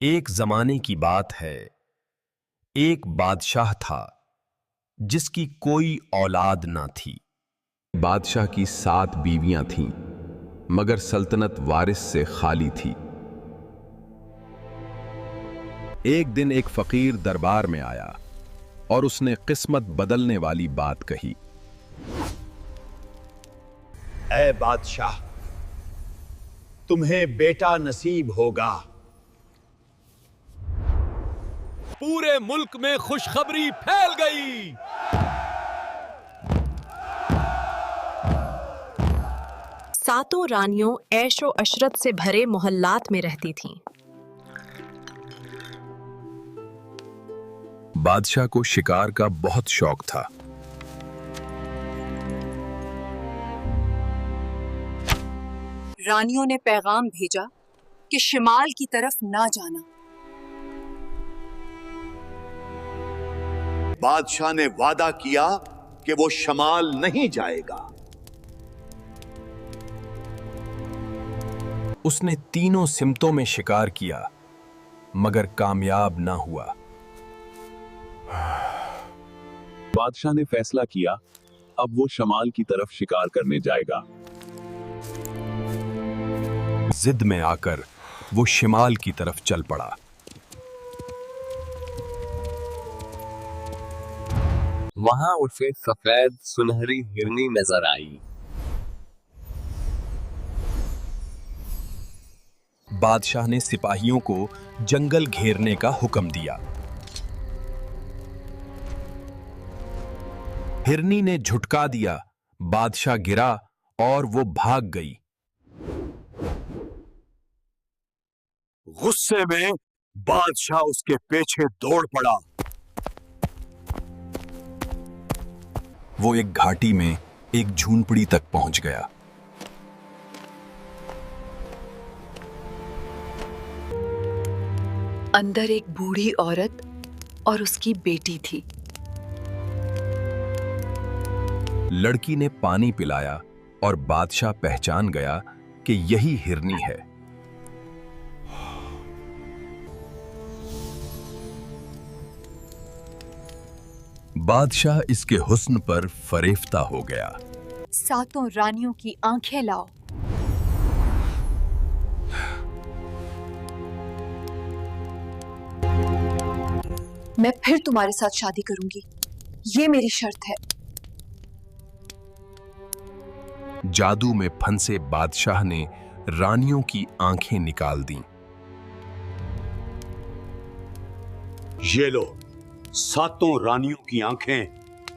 एक जमाने की बात है। एक बादशाह था जिसकी कोई औलाद ना थी। बादशाह की 7 बीवियां थीं, मगर सल्तनत वारिस से खाली थी। एक दिन एक फकीर दरबार में आया और उसने किस्मत बदलने वाली बात कही। ऐ बादशाह, तुम्हें बेटा नसीब होगा। पूरे मुल्क में खुशखबरी फैल गई। सातों रानियों ऐशो अशरत से भरे मोहल्लात में रहती थीं। बादशाह को शिकार का बहुत शौक था। रानियों ने पैगाम भेजा कि शिमाल की तरफ ना जाना। बादशाह ने वादा किया कि वो शमाल नहीं जाएगा। उसने तीनों सिमतों में शिकार किया, मगर कामयाब ना हुआ। बादशाह ने फैसला किया, अब वो शमाल की तरफ शिकार करने जाएगा। जिद में आकर वो शिमाल की तरफ चल पड़ा। वहां उसे सफेद सुनहरी हिरनी नजर आई। बादशाह ने सिपाहियों को जंगल घेरने का हुक्म दिया। हिरनी ने झुटका दिया, बादशाह गिरा और वो भाग गई। गुस्से में बादशाह उसके पीछे दौड़ पड़ा। वो एक घाटी में एक झूंपड़ी तक पहुंच गया। अंदर एक बूढ़ी औरत और उसकी बेटी थी। लड़की ने पानी पिलाया और बादशाह पहचान गया कि यही हिरनी है। बादशाह इसके हुस्न पर फरेफ्ता हो गया। सातों रानियों की आंखें लाओ। मैं फिर तुम्हारे साथ शादी करूंगी, ये मेरी शर्त है। जादू में फंसे बादशाह ने रानियों की आंखें निकाल दीं। ये लो, सातों रानियों की आंखें।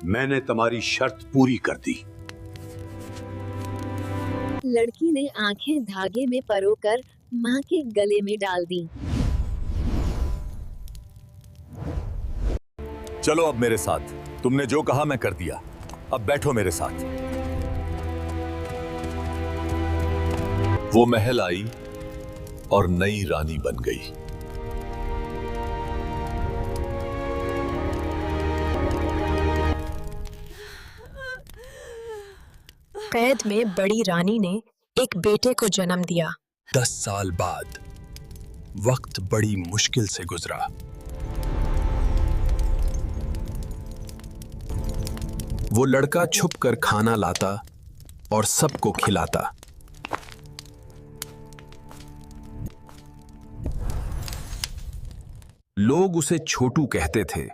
मैंने तुम्हारी शर्त पूरी कर दी। लड़की ने आंखें धागे में परोकर मां के गले में डाल दी। चलो अब मेरे साथ। तुमने जो कहा मैं कर दिया। अब बैठो मेरे साथ। वो महल आई और नई रानी बन गई। कैद में बड़ी रानी ने एक बेटे को जन्म दिया। 10 साल बाद वक्त बड़ी मुश्किल से गुजरा। वो लड़का छुपकर खाना लाता और सबको खिलाता। लोग उसे छोटू कहते थे,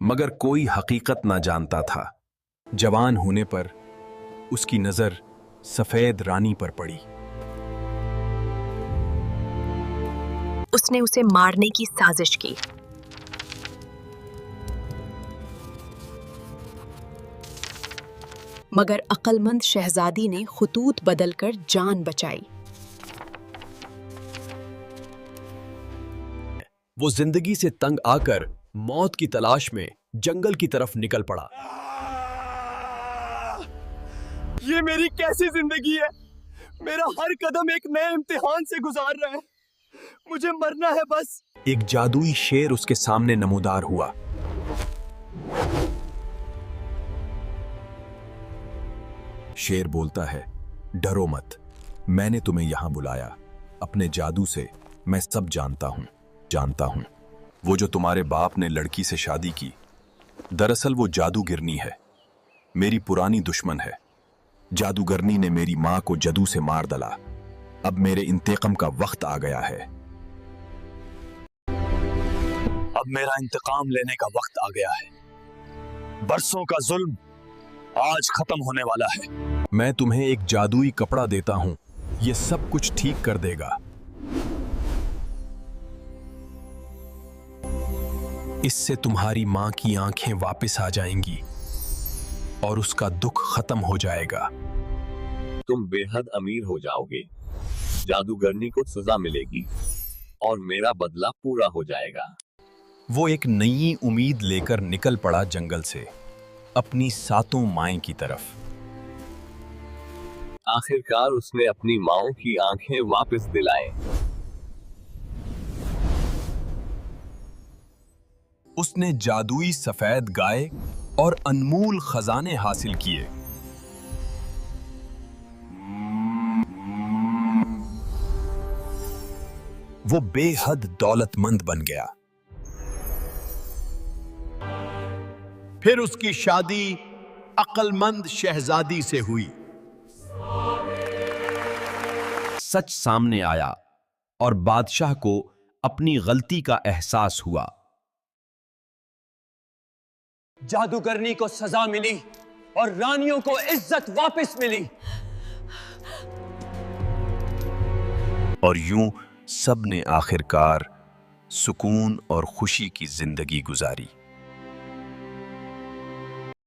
मगर कोई हकीकत ना जानता था। जवान होने पर उसकी नजर सफेद रानी पर पड़ी। उसने उसे मारने की साजिश की। मगर अक्लमंद शहजादी ने खुतूत बदलकर जान बचाई। वो जिंदगी से तंग आकर मौत की तलाश में जंगल की तरफ निकल पड़ा। ये मेरी कैसी जिंदगी है? मेरा हर कदम एक नए इम्तिहान से गुजार रहा है। मुझे मरना है बस। एक जादुई शेर उसके सामने नमूदार हुआ। शेर बोलता है, डरो मत, मैंने तुम्हें यहां बुलाया। अपने जादू से मैं सब जानता हूं। जानता हूं, वो जो तुम्हारे बाप ने लड़की से शादी की, दरअसल वो जादूगिरनी है, मेरी पुरानी दुश्मन है। जादूगरनी ने मेरी मां को जदू से मार डाला। अब मेरे इंतकाम का वक्त आ गया है। अब मेरा इंतकाम लेने का वक्त आ गया है। बरसों का जुल्म आज खत्म होने वाला है। मैं तुम्हें एक जादुई कपड़ा देता हूं, ये सब कुछ ठीक कर देगा। इससे तुम्हारी मां की आंखें वापस आ जाएंगी और उसका दुख खत्म हो जाएगा। तुम बेहद अमीर हो जाओगे, जादूगरनी को सजा मिलेगी और मेरा बदला पूरा हो जाएगा। वो एक नई उम्मीद लेकर निकल पड़ा जंगल से, अपनी 7 माएं की तरफ। आखिरकार उसने अपनी माओं की आंखें वापस दिलाए। उसने जादुई सफेद गाय और अनमोल खजाने हासिल किए। वो बेहद दौलतमंद बन गया। फिर उसकी शादी अक्लमंद शहजादी से हुई। सच सामने आया और बादशाह को अपनी गलती का एहसास हुआ। जादूगरनी को सजा मिली और रानियों को इज्जत वापस मिली। और यूं सब ने आखिरकार सुकून और खुशी की जिंदगी गुजारी।